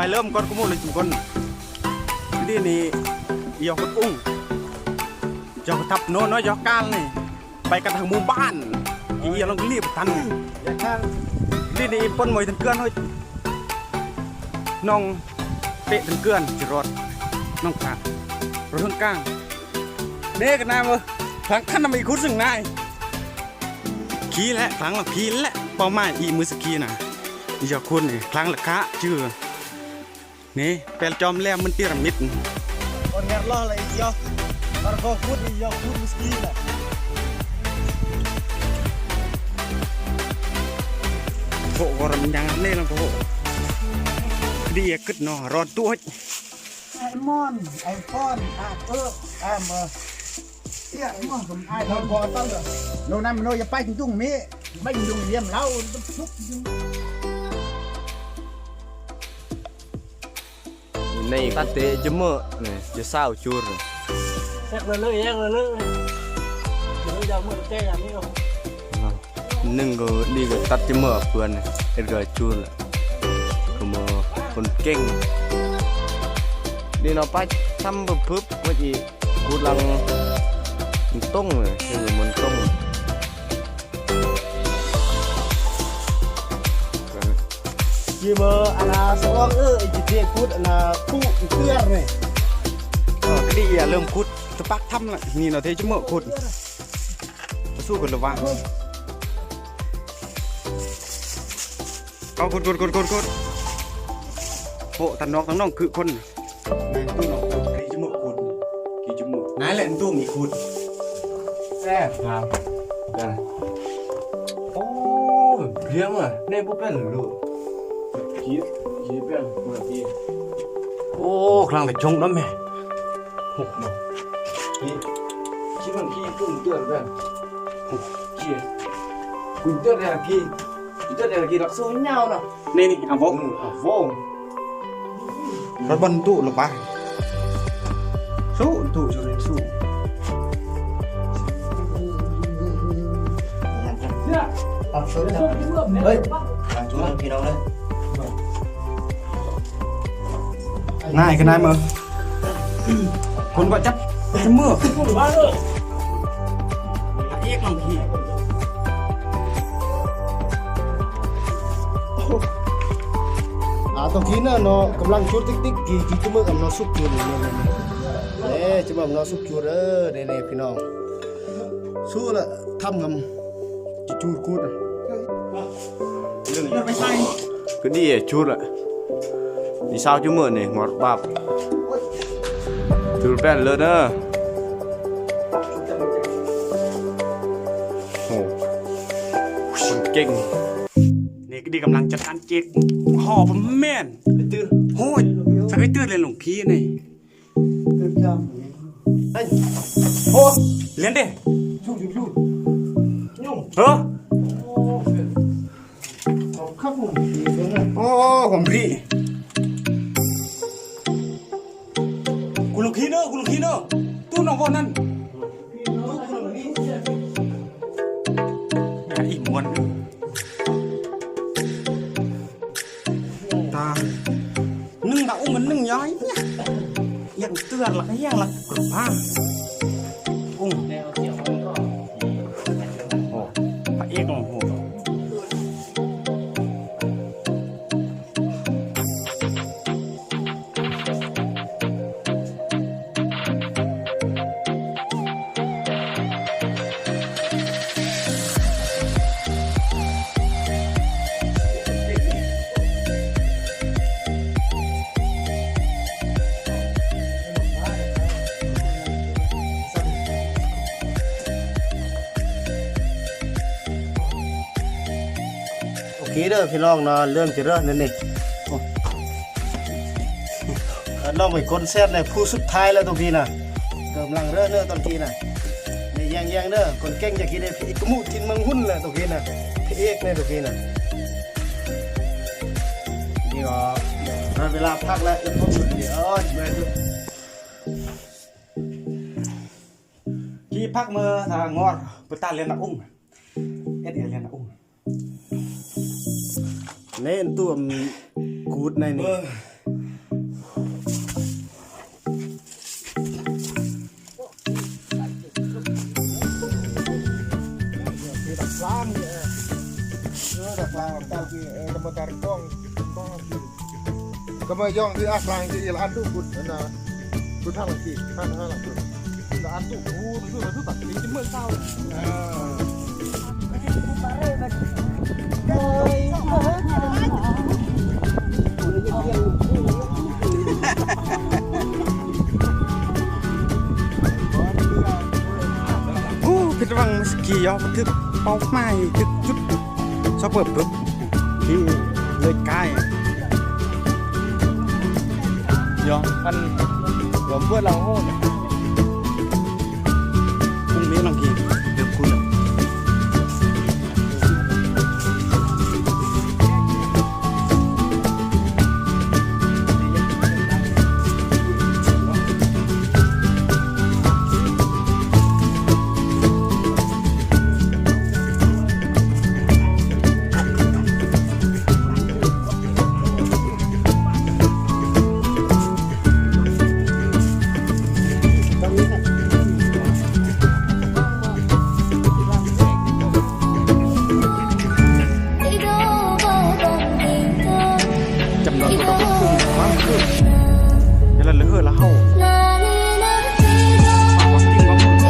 ไปเริ่มก่อนก็มุ่งเลยจุกคนนี่นี่ยอกคนอุ้งยอกทับโน้นยอกการนี่ไปกันทางหมู่บ้านอีเอียลองรีบทันอย่าข้างนี่ปนมวยทันเกลือนเฮ้ยน้องเตะทันเกลือนจิรอดน้องขารถทั้งกลางเด็กนายมือครั้งขั้นทำไมคุ้นสึ่งนายขี้แหละครั้งละขี้แหละเป้าหมายอีมือสกีน่ะอย่าคุณนี่ครั้งละกะชื่อนี่เป็นจอมแหลมมันพีระมิดคนงานล่ออะไรยอตอนเขาพูดยอพูดมือสกีแหละโผล่รำยังเล่นแล้วโผล่ดีกึดเนาะรอตัวไอ้มอนไอ้ก้อนไอ้เมื่อเอี่ยมอนผมไอ้เราพอตั้งเลยโน่นนั่นโน่อย่าไปถึงจุ่งมีไม่ยุ่งเยี่ยมเราทุกในตัดเตะจะเมื่อเนี่ยจะเศร้าจูดแยกเลยเดี๋ยวจะมือแก้อย่างนี้หรอนึ่งก็ดีก็ตัดจะเมื่อเพื่อนเอ็ดก็จูดละก็มือคนเก่งดีเนาะไปทำแบบพึบเมื่อกี้กูลังมันต้งเลยคือมันต้งยี่เบอร์อันน่ะสองจีเทียพูดอันน่ะตู้เตือนเลยก็ดีเริ่มขุดจะปักทำละนี่เราเทจะเมื่อขุดสู้กันหรือวะเอาขุดโอ้ตันน้องคือคนนายตู้น้องกี่จมูกขุดกี่จมูกนายแหละตู้มีขุดแซ่บครับกันโอ้เลี้ยงอ่ะในปุ๊บเป็นหรือลูกขี้เป็นเมื่อกี้โอ้ครั้งแต่ชงน้ำแม่หกเนาะนี่ขี้มันขี้กุ้งเตือนเป็นขี้กุ้งเตือนอะไรขี้เตือนอะไรขี้รักสู้เงาเนาะนี่อ่ะวงรถบรรทุกลงไปสู้ตู้จะเรียนสู้เฮ้ยช่วยพี่น้องเลยนายกันนายมือคนก็จับจะเมื่อเอ็กลองขี่ตรงนี้เนาะกำลังชุดติ๊กกี่จะมือกับน้องสุกจูนเนี่ยจะบอกน้องสุกจูนเนี่ยพี่น้องสู้ละทำกับจูดกูดไม่ใช่ก็ดีชุดละดีsao chứ mượn này ngọt bạp từ bên lớn đóโอ้คนเก่งนี่ก็ดีกำลังจัดการเจ๊กห่อผมแม่นโหยสักไอ้ตื้อเลยหลวงพี่นี่โอ้เลี้ยนดิชุดยุ่งครับผมโอ้ผมพี่กูลูกพี่เนอะตู้น้องวันนั้นอีกวันตานึ่งดาวมันนึ่งย้อยเนี่ยยังเตือนละยังละกรุบผ้าอุ้งโอ้พระเอกของผมโอเคเด้อพี่น้องเนาะเรื่องจะเรื่องนี่น้องเป็นคนแซ่บเลยผู้สุดท้ายแล้วตรงนี้นะกำลังเริ่มเนื้อตรงนี้นะนี่ยังเด้อคนเก่งจะกินได้พี่กมุทินมังหุ่นเลยตรงนี้นะพี่เอกเนี่ยตรงนี้นะนี่ก็เวลาพักแล้วจะพบกันเดี๋ยวที่พักเมื่อทางงอดไปตาเรียนนักอุ้งเอ็ดเรียนนักอุ้งเล่นตัวกูดในนี่ Tapi komentar kong kama yong di aslang di il andu kut na kut hang lagi hang lagi na andu tu tak ni cuma sao Kita bang meski ya betul pau mai thực chút sao bập bập thì lời cay do kan gồm bữa lòng hôn cũng biết lòng gì